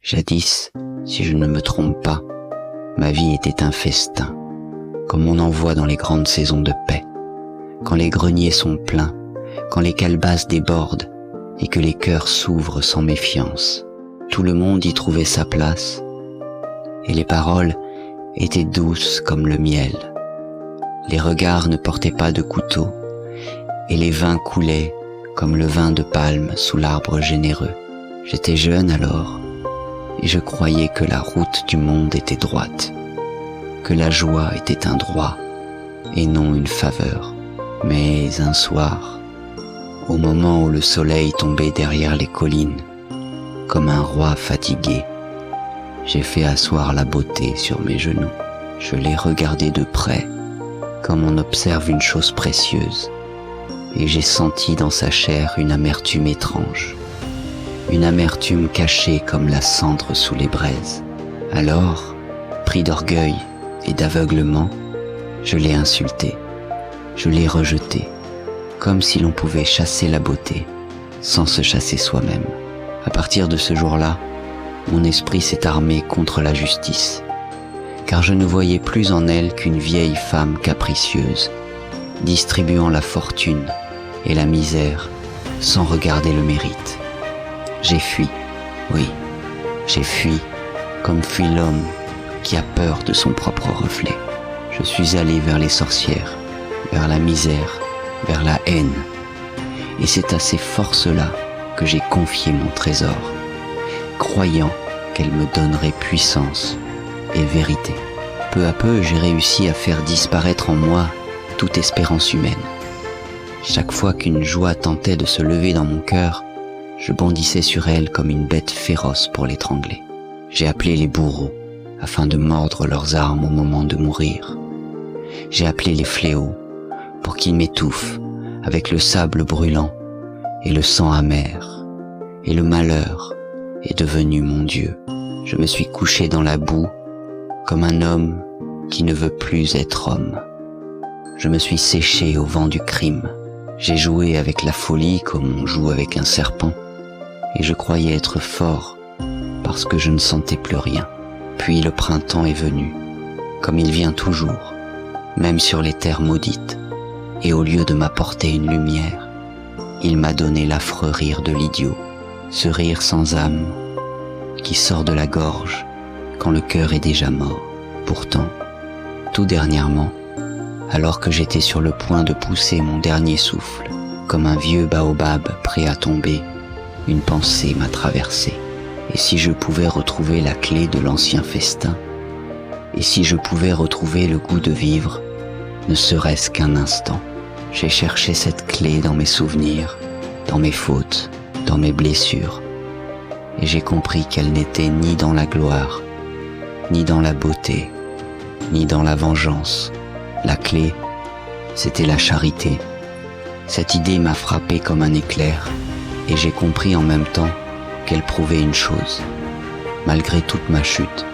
Jadis, si je ne me trompe pas, ma vie était un festin, comme on en voit dans les grandes saisons de paix, quand les greniers sont pleins, quand les calebasses débordent et que les cœurs s'ouvrent sans méfiance. Tout le monde y trouvait sa place, et les paroles étaient douces comme le miel. Les regards ne portaient pas de couteau, et les vins coulaient comme le vin de palme sous l'arbre généreux. J'étais jeune alors, et je croyais que la route du monde était droite, que la joie était un droit et non une faveur. Mais un soir, au moment où le soleil tombait derrière les collines, comme un roi fatigué, j'ai fait asseoir la beauté sur mes genoux. Je l'ai regardée de près, comme on observe une chose précieuse, et j'ai senti dans sa chair une amertume étrange, une amertume cachée comme la cendre sous les braises. Alors, pris d'orgueil et d'aveuglement, je l'ai insultée, je l'ai rejetée, comme si l'on pouvait chasser la beauté sans se chasser soi-même. À partir de ce jour-là, mon esprit s'est armé contre la justice, car je ne voyais plus en elle qu'une vieille femme capricieuse, distribuant la fortune et la misère sans regarder le mérite. J'ai fui, oui, j'ai fui, comme fuit l'homme qui a peur de son propre reflet. Je suis allé vers les sorcières, vers la misère, vers la haine. Et c'est à ces forces-là que j'ai confié mon trésor, croyant qu'elles me donneraient puissance et vérité. Peu à peu, j'ai réussi à faire disparaître en moi toute espérance humaine. Chaque fois qu'une joie tentait de se lever dans mon cœur, je bondissais sur elle comme une bête féroce pour l'étrangler. J'ai appelé les bourreaux afin de mordre leurs armes au moment de mourir. J'ai appelé les fléaux pour qu'ils m'étouffent avec le sable brûlant et le sang amer. Et le malheur est devenu mon Dieu. Je me suis couché dans la boue comme un homme qui ne veut plus être homme. Je me suis séché au vent du crime. J'ai joué avec la folie comme on joue avec un serpent. Et je croyais être fort parce que je ne sentais plus rien. Puis le printemps est venu, comme il vient toujours, même sur les terres maudites. Et au lieu de m'apporter une lumière, il m'a donné l'affreux rire de l'idiot, ce rire sans âme qui sort de la gorge quand le cœur est déjà mort. Pourtant, tout dernièrement, alors que j'étais sur le point de pousser mon dernier souffle, comme un vieux baobab prêt à tomber, une pensée m'a traversé. Et si je pouvais retrouver la clé de l'ancien festin? Et si je pouvais retrouver le goût de vivre, ne serait-ce qu'un instant? J'ai cherché cette clé dans mes souvenirs, dans mes fautes, dans mes blessures. Et j'ai compris qu'elle n'était ni dans la gloire, ni dans la beauté, ni dans la vengeance. La clé, c'était la charité. Cette idée m'a frappé comme un éclair, et j'ai compris en même temps qu'elle prouvait une chose. Malgré toute ma chute,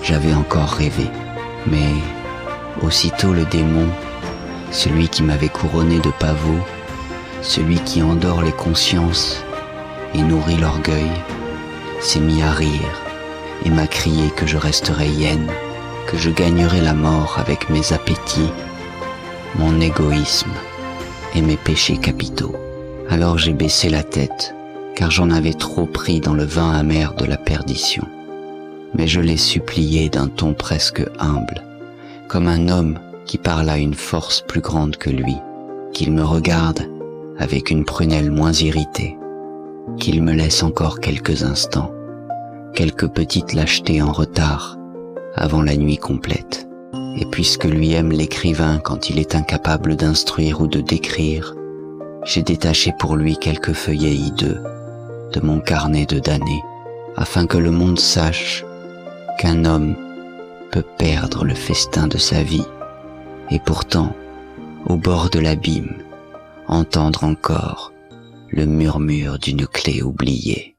j'avais encore rêvé. Mais aussitôt le démon, celui qui m'avait couronné de pavots, celui qui endort les consciences et nourrit l'orgueil, s'est mis à rire et m'a crié que je resterais hyène, que je gagnerais la mort avec mes appétits, mon égoïsme et mes péchés capitaux. Alors j'ai baissé la tête, car j'en avais trop pris dans le vin amer de la perdition. Mais je l'ai supplié d'un ton presque humble, comme un homme qui parle à une force plus grande que lui, qu'il me regarde avec une prunelle moins irritée, qu'il me laisse encore quelques instants, quelques petites lâchetés en retard, avant la nuit complète. Et puisque lui aime l'écrivain quand il est incapable d'instruire ou de décrire, j'ai détaché pour lui quelques feuillets hideux de mon carnet de damnés, afin que le monde sache qu'un homme peut perdre le festin de sa vie, et pourtant, au bord de l'abîme, entendre encore le murmure d'une clé oubliée.